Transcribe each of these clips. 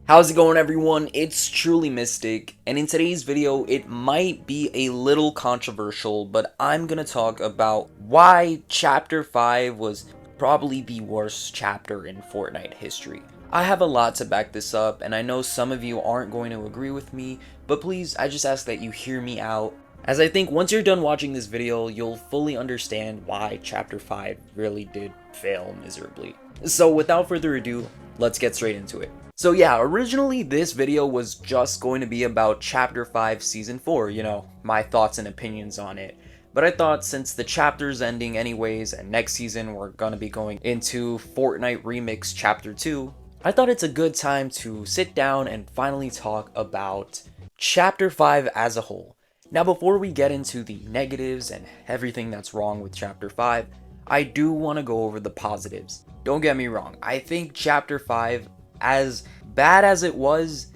How's it going, everyone? It's TrulyMystic, and in today's video it might be a little controversial, but I'm gonna talk about why Chapter 5 was probably the worst chapter in Fortnite history. I have a lot to back this up, and I know some of you aren't going to agree with me, but please, I just ask that you hear me out, as I think once you're done watching this video, you'll fully understand why Chapter 5 really did fail miserably. So without further ado, let's get straight into it. So yeah, originally this video was just going to be about Chapter 5 Season 4, my thoughts and opinions on it. But I thought since the chapter's ending anyways, and next season we're gonna be going into Fortnite Remix Chapter 2, I thought it's a good time to sit down and finally talk about Chapter 5 as a whole. Now before we get into the negatives and everything that's wrong with Chapter 5, I do want to go over the positives. Don't get me wrong, I think Chapter 5, as bad as it was,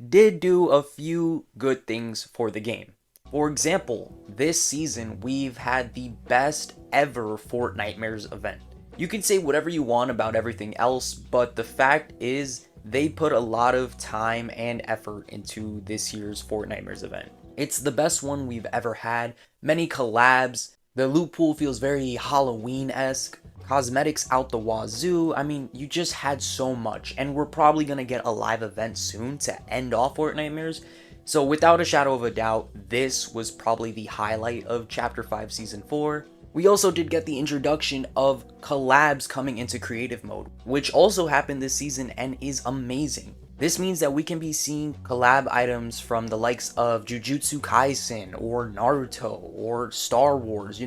did do a few good things for the game. For example, this season we've had the best ever Fortnitemares event. You can say whatever you want about everything else, but the fact is they put a lot of time and effort into this year's Fortnitemares event. It's the best one we've ever had. Many collabs. The loot pool feels very Halloween-esque. Cosmetics out the wazoo. I mean, you just had so much, and we're probably gonna get a live event soon to end off Fortnitemares. So without a shadow of a doubt, this was probably the highlight of Chapter 5 Season 4. We also did get the introduction of collabs coming into creative mode, which also happened this season and is amazing. This means that we can be seeing collab items from the likes of Jujutsu Kaisen or Naruto or Star Wars,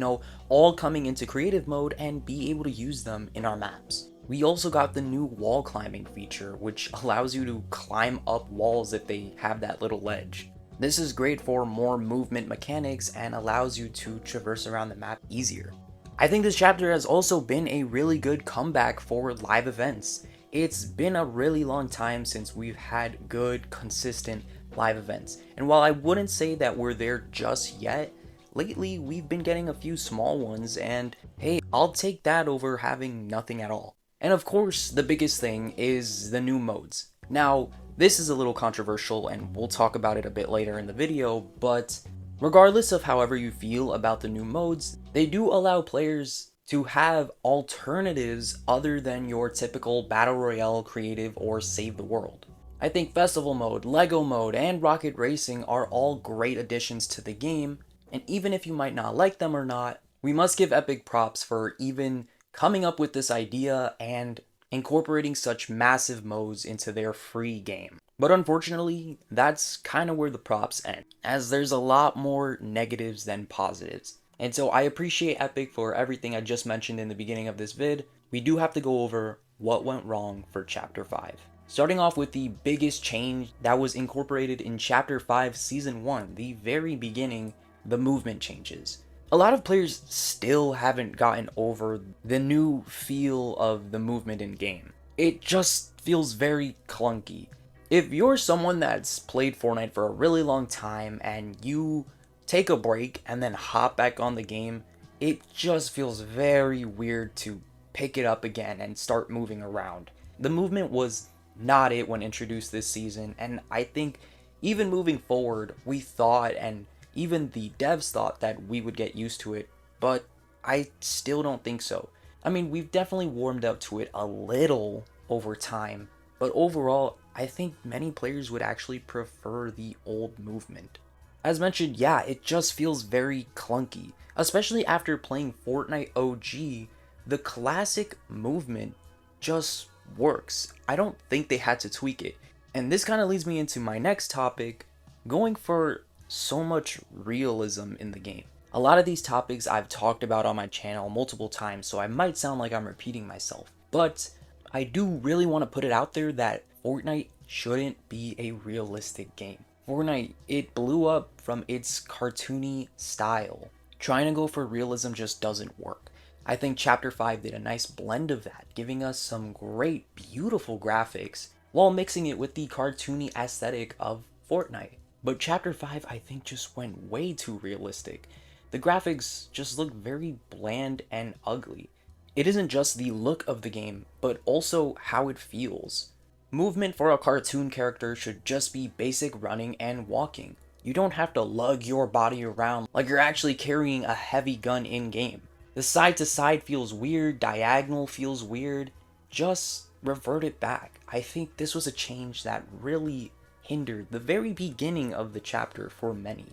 all coming into creative mode and be able to use them in our maps. We also got the new wall climbing feature, which allows you to climb up walls if they have that little ledge. This is great for more movement mechanics and allows you to traverse around the map easier. I think this chapter has also been a really good comeback for live events. It's been a really long time since we've had good, consistent live events. And while I wouldn't say that we're there just yet, lately we've been getting a few small ones, and hey, I'll take that over having nothing at all. And of course, the biggest thing is the new modes. Now, this is a little controversial and we'll talk about it a bit later in the video, but regardless of however you feel about the new modes, they do allow players to have alternatives other than your typical Battle Royale, Creative, or Save the World. I think Festival Mode, Lego Mode, and Rocket Racing are all great additions to the game, and even if you might not like them or not, we must give Epic props for even coming up with this idea and incorporating such massive modes into their free game. But unfortunately, that's kind of where the props end, as there's a lot more negatives than positives. And so I appreciate Epic for everything I just mentioned in the beginning of this vid. We do have to go over what went wrong for Chapter 5. Starting off with the biggest change that was incorporated in Chapter 5 Season 1, the very beginning, the movement changes. A lot of players still haven't gotten over the new feel of the movement in game. It just feels very clunky. If you're someone that's played Fortnite for a really long time and you take a break and then hop back on the game, it just feels very weird to pick it up again and start moving around. The movement was not it when introduced this season, and I think even moving forward, we thought, and even the devs thought, that we would get used to it, but I still don't think so. I mean, we've definitely warmed up to it a little over time, but overall, I think many players would actually prefer the old movement. As mentioned, yeah, it just feels very clunky, especially after playing Fortnite OG. The classic movement just works. I don't think they had to tweak it. And this kind of leads me into my next topic, going for so much realism in the game. A lot of these topics I've talked about on my channel multiple times, so I might sound like I'm repeating myself, but I do really want to put it out there that Fortnite shouldn't be a realistic game. Fortnite, it blew up from its cartoony style. Trying to go for realism just doesn't work. I think Chapter 5 did a nice blend of that, giving us some great, beautiful graphics, while mixing it with the cartoony aesthetic of Fortnite. But Chapter 5, I think, just went way too realistic. The graphics just look very bland and ugly. It isn't just the look of the game, but also how it feels. Movement for a cartoon character should just be basic running and walking. You don't have to lug your body around like you're actually carrying a heavy gun in-game. The side to side feels weird, diagonal feels weird. Just revert it back. I think this was a change that really hindered the very beginning of the chapter for many.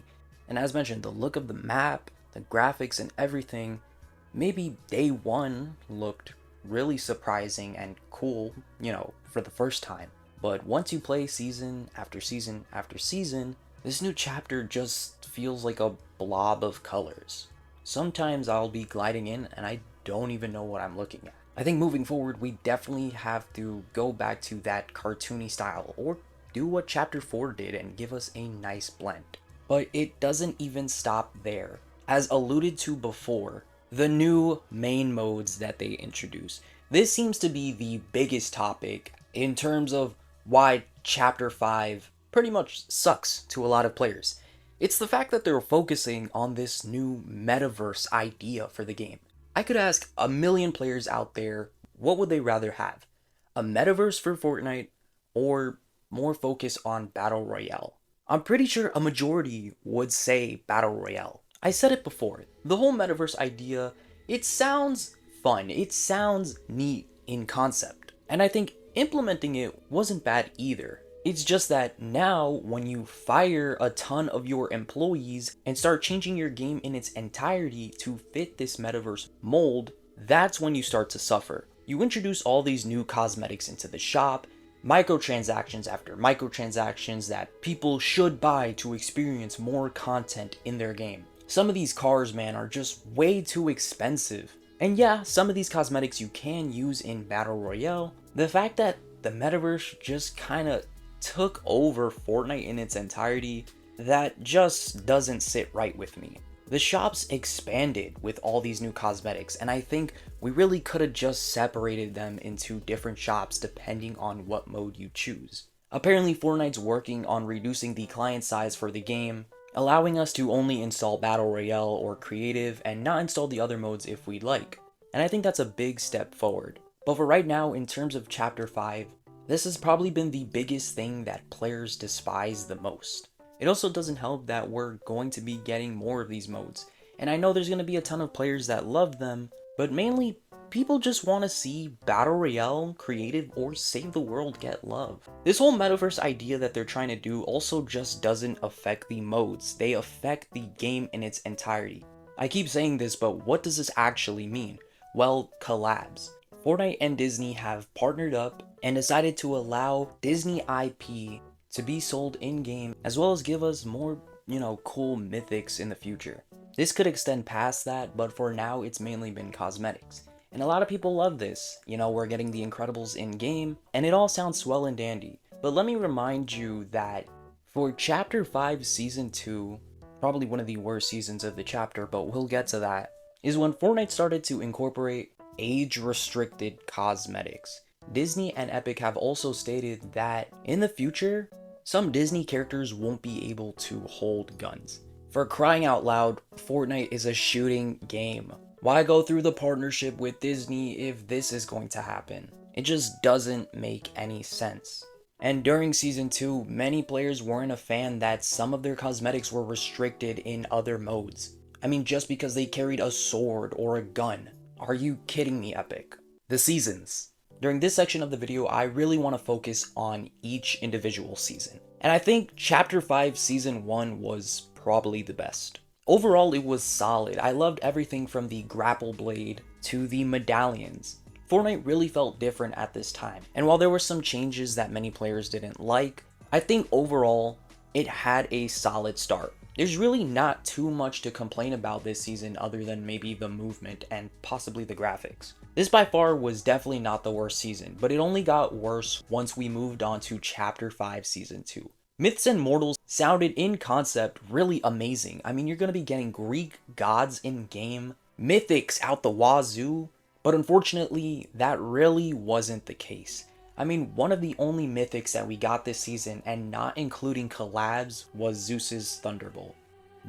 And as mentioned, the look of the map, the graphics and everything, maybe day one looked really surprising and cool, for the first time. But once you play season after season after season, this new chapter just feels like a blob of colors. Sometimes I'll be gliding in and I don't even know what I'm looking at. I think moving forward, we definitely have to go back to that cartoony style or do what chapter 4 did and give us a nice blend. But it doesn't even stop there. As alluded to before, the new main modes that they introduce. This seems to be the biggest topic in terms of why chapter 5 pretty much sucks to a lot of players. It's the fact that they're focusing on this new metaverse idea for the game. I could ask a million players out there, what would they rather have? A metaverse for Fortnite or more focus on Battle Royale? I'm pretty sure a majority would say Battle Royale. I said it before, the whole metaverse idea, it sounds fun, it sounds neat in concept, and I think implementing it wasn't bad either. It's just that now, when you fire a ton of your employees and start changing your game in its entirety to fit this metaverse mold, that's when you start to suffer. You introduce all these new cosmetics into the shop, microtransactions after microtransactions that people should buy to experience more content in their game. Some of these cars, man, are just way too expensive. And yeah, some of these cosmetics you can use in Battle Royale. The fact that the metaverse just kinda took over Fortnite in its entirety, that just doesn't sit right with me. The shops expanded with all these new cosmetics, and I think we really could have just separated them into different shops depending on what mode you choose. Apparently Fortnite's working on reducing the client size for the game, allowing us to only install Battle Royale or Creative and not install the other modes if we'd like. And I think that's a big step forward. But for right now, in terms of Chapter 5, this has probably been the biggest thing that players despise the most. It also doesn't help that we're going to be getting more of these modes, and I know there's going to be a ton of players that love them, but mainly, people just want to see Battle Royale, Creative, or Save the World get love. This whole metaverse idea that they're trying to do also just doesn't affect the modes, they affect the game in its entirety. I keep saying this, but what does this actually mean? Well, collabs. Fortnite and Disney have partnered up and decided to allow Disney IP to be sold in-game, as well as give us more, cool mythics in the future. This could extend past that, but for now it's mainly been cosmetics. And a lot of people love this. We're getting the Incredibles in-game, and it all sounds swell and dandy. But let me remind you that for Chapter 5 Season 2, probably one of the worst seasons of the chapter, but we'll get to that, is when Fortnite started to incorporate age-restricted cosmetics. Disney and Epic have also stated that in the future, some Disney characters won't be able to hold guns. For crying out loud, Fortnite is a shooting game. Why go through the partnership with Disney if this is going to happen? It just doesn't make any sense. And during Season 2, many players weren't a fan that some of their cosmetics were restricted in other modes. I mean, just because they carried a sword or a gun. Are you kidding me, Epic? The seasons. During this section of the video, I really want to focus on each individual season. And I think Chapter 5 Season 1 was probably the best. Overall, it was solid. I loved everything from the grapple blade to the medallions. Fortnite really felt different at this time. And while there were some changes that many players didn't like, I think overall, it had a solid start. There's really not too much to complain about this season other than maybe the movement and possibly the graphics. This by far was definitely not the worst season, but it only got worse once we moved on to Chapter 5 Season 2. Myths and Mortals sounded in concept really amazing. I mean, you're going to be getting Greek gods in game, mythics out the wazoo, but unfortunately, that really wasn't the case. I mean, one of the only mythics that we got this season, and not including collabs, was Zeus's Thunderbolt.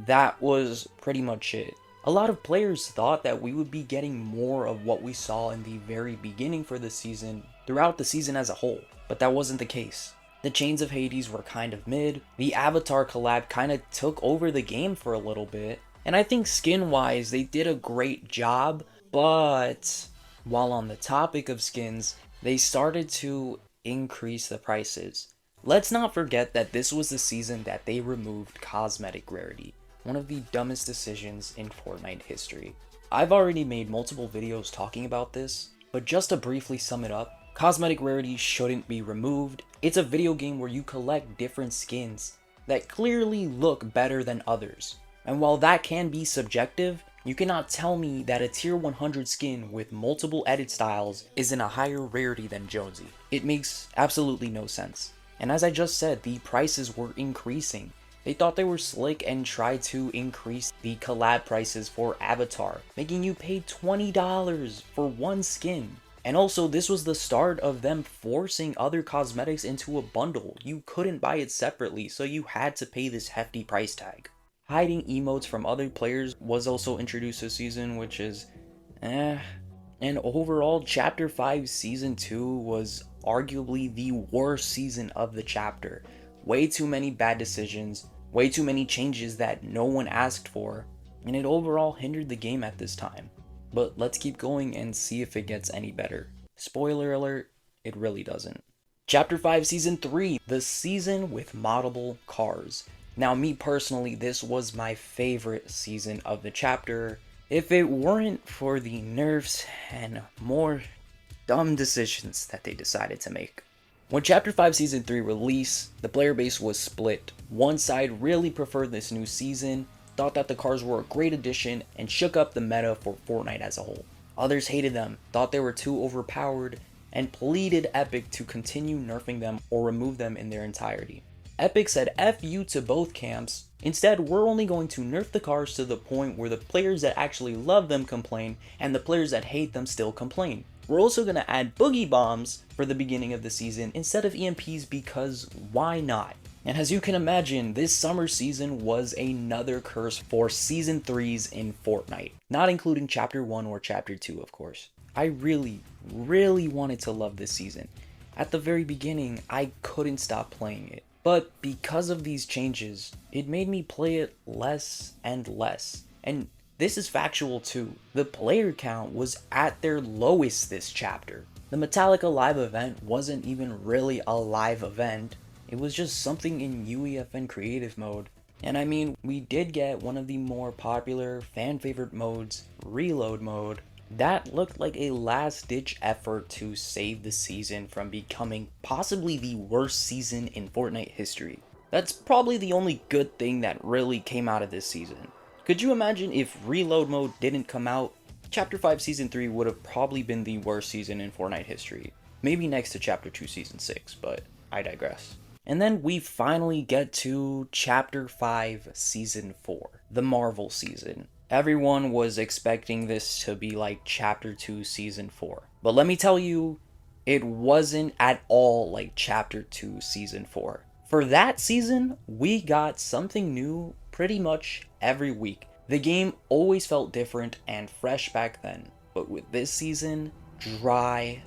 That was pretty much it. A lot of players thought that we would be getting more of what we saw in the very beginning for the season throughout the season as a whole, but that wasn't the case. The Chains of Hades were kind of mid, the Avatar collab kind of took over the game for a little bit, and I think skin-wise they did a great job, but while on the topic of skins, they started to increase the prices. Let's not forget that this was the season that they removed cosmetic rarity, one of the dumbest decisions in Fortnite history. I've already made multiple videos talking about this, but just to briefly sum it up, cosmetic rarity shouldn't be removed. It's a video game where you collect different skins that clearly look better than others. And while that can be subjective, you cannot tell me that a tier 100 skin with multiple edit styles is in a higher rarity than Jonesy. It makes absolutely no sense. And as I just said, the prices were increasing. They thought they were slick and tried to increase the collab prices for Avatar, making you pay $20 for one skin. And also, this was the start of them forcing other cosmetics into a bundle. You couldn't buy it separately, so you had to pay this hefty price tag. Hiding emotes from other players was also introduced this season, which is And overall, Chapter 5 Season 2 was arguably the worst season of the chapter. Way too many bad decisions, way too many changes that no one asked for, and it overall hindered the game at this time. But let's keep going and see if it gets any better. Spoiler alert, it really doesn't. Chapter 5 Season 3, the season with moddable cars. Now me personally, this was my favorite season of the chapter, if it weren't for the nerfs and more dumb decisions that they decided to make. When Chapter 5 Season 3 released, the player base was split. One side really preferred this new season, thought that the cars were a great addition, and shook up the meta for Fortnite as a whole. Others hated them, thought they were too overpowered, and pleaded Epic to continue nerfing them or remove them in their entirety. Epic said F you to both camps. Instead, we're only going to nerf the cars to the point where the players that actually love them complain, and the players that hate them still complain. We're also going to add boogie bombs for the beginning of the season instead of EMPs because why not? And as you can imagine, this summer season was another curse for Season 3s in Fortnite, not including Chapter 1 or Chapter 2 of course. I really wanted to love this season. At the very beginning, I couldn't stop playing it. But because of these changes, it made me play it less and less. And this is factual too. The player count was at their lowest this chapter. The Metallica live event wasn't even really a live event. It was just something in UEFN creative mode. And I mean, we did get one of the more popular fan favorite modes, Reload mode. That looked like a last-ditch effort to save the season from becoming possibly the worst season in Fortnite history. That's probably the only good thing that really came out of this season. Could you imagine if Reload mode didn't come out? Chapter 5 Season 3 would have probably been the worst season in Fortnite history. Maybe next to Chapter 2 Season 6, but I digress. And then we finally get to Chapter 5 Season 4, the Marvel season. Everyone was expecting this to be like Chapter 2 Season 4. But let me tell you, it wasn't at all like Chapter 2 Season 4. For that season, we got something new pretty much every week. The game always felt different and fresh back then. But with this season, dry.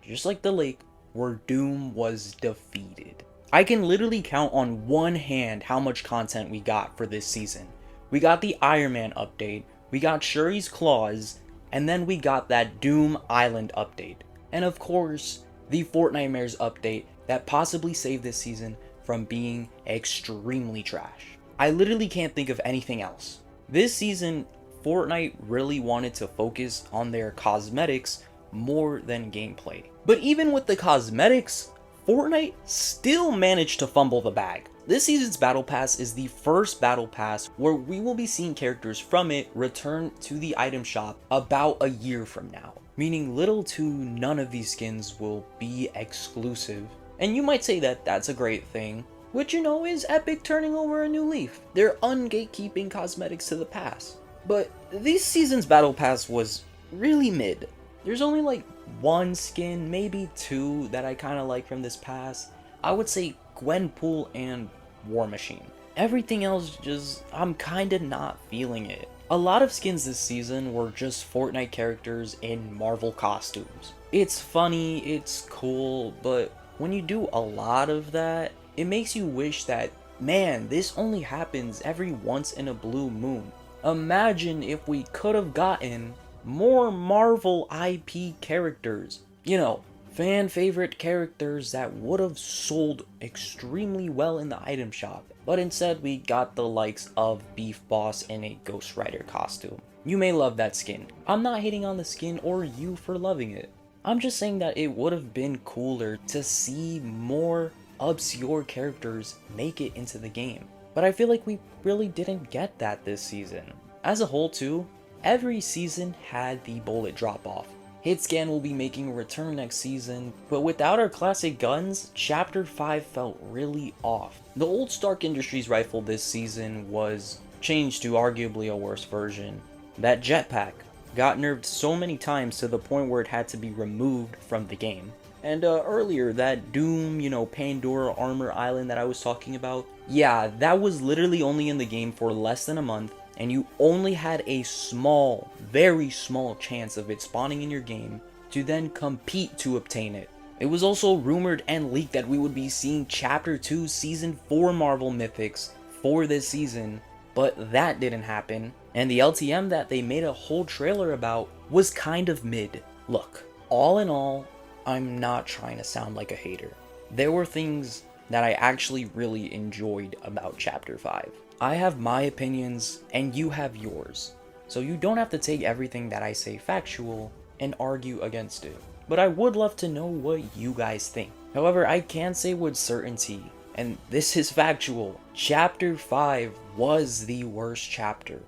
Just like the lake where Doom was defeated. I can literally count on one hand how much content we got for this season. We got the Iron Man update, we got Shuri's Claws, and then we got that Doom Island update. And of course, the Fortnitemares update that possibly saved this season from being extremely trash. I literally can't think of anything else. This season, Fortnite really wanted to focus on their cosmetics more than gameplay. But even with the cosmetics, Fortnite still managed to fumble the bag. This season's Battle Pass is the first Battle Pass where we will be seeing characters from it return to the item shop about a year from now. Meaning little to none of these skins will be exclusive. And you might say that that's a great thing, which you know is Epic turning over a new leaf. They're ungatekeeping cosmetics to the pass. But this season's Battle Pass was really mid. There's only like one skin, maybe two that I kind of like from this pass. I would say Gwenpool and War Machine. everything else just, I'm kinda not feeling it. A lot of skins this season were just Fortnite characters in Marvel costumes. It's funny, it's cool, but when you do a lot of that, it makes you wish that, man, this only happens every once in a blue moon. Imagine if we could have gotten more Marvel IP characters. You know, fan favorite characters that would have sold extremely well in the item shop. But instead we got the likes of Beef Boss in a Ghost Rider costume. You may love that skin. I'm not hating on the skin or you for loving it. I'm just saying that it would have been cooler to see more obscure characters make it into the game. But I feel like we really didn't get that this season. As a whole too, every season had the bullet drop off. Hitscan will be making a return next season, but without our classic guns, Chapter 5 felt really off. The old Stark Industries rifle this season was changed to arguably a worse version. That jetpack got nerfed so many times to the point where it had to be removed from the game. And earlier, that Doom, Pandora Armor Island that I was talking about, yeah, that was literally only in the game for less than a month, and you only had a small, very small chance of it spawning in your game to then compete to obtain it. It was also rumored and leaked that we would be seeing Chapter 2 Season 4 Marvel Mythics for this season, but that didn't happen, and the LTM that they made a whole trailer about was kind of mid. Look, all in all, I'm not trying to sound like a hater. There were things that I actually really enjoyed about Chapter 5. I have my opinions, and you have yours. So you don't have to take everything that I say factual and argue against it. But I would love to know what you guys think. However, I can say with certainty, and this is factual, Chapter 5 was the worst chapter.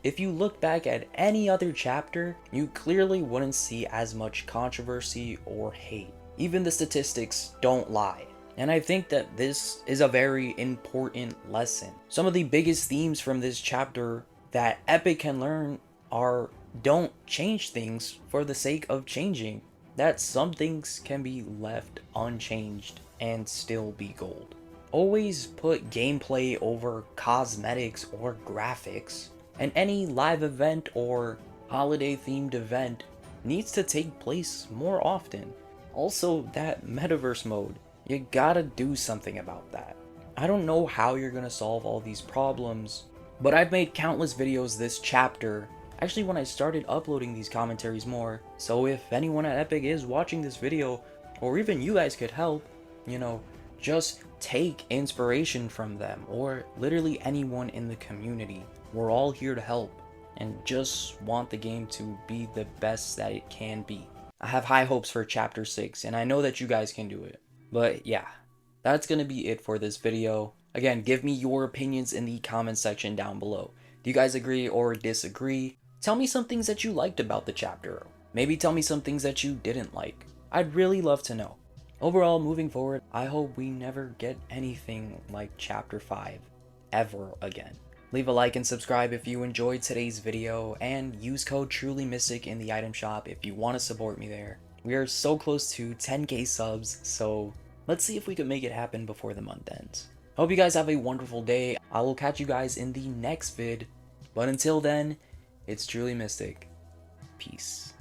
If you look back at any other chapter, you clearly wouldn't see as much controversy or hate. Even the statistics don't lie. And I think that this is a very important lesson. Some of the biggest themes from this chapter that Epic can learn are don't change things for the sake of changing. That some things can be left unchanged and still be gold. Always put gameplay over cosmetics or graphics. And any live event or holiday themed event needs to take place more often. Also, that metaverse mode. You gotta do something about that. I don't know how you're gonna solve all these problems, but I've made countless videos this chapter, actually when I started uploading these commentaries more, so if anyone at Epic is watching this video, or even you guys could help, just take inspiration from them, or literally anyone in the community. We're all here to help, and just want the game to be the best that it can be. I have high hopes for Chapter 6, and I know that you guys can do it. But yeah, that's gonna be it for this video. Again, give me your opinions in the comment section down below. Do you guys agree or disagree? Tell me some things that you liked about the chapter. Maybe tell me some things that you didn't like. I'd really love to know. Overall, moving forward, I hope we never get anything like Chapter 5 ever again. Leave a like and subscribe if you enjoyed today's video, and use code TrulyMystic in the item shop if you want to support me there. We are so close to 10k subs, so let's see if we can make it happen before the month ends. Hope you guys have a wonderful day. I will catch you guys in the next vid, but until then, it's TrulyMystic. Peace.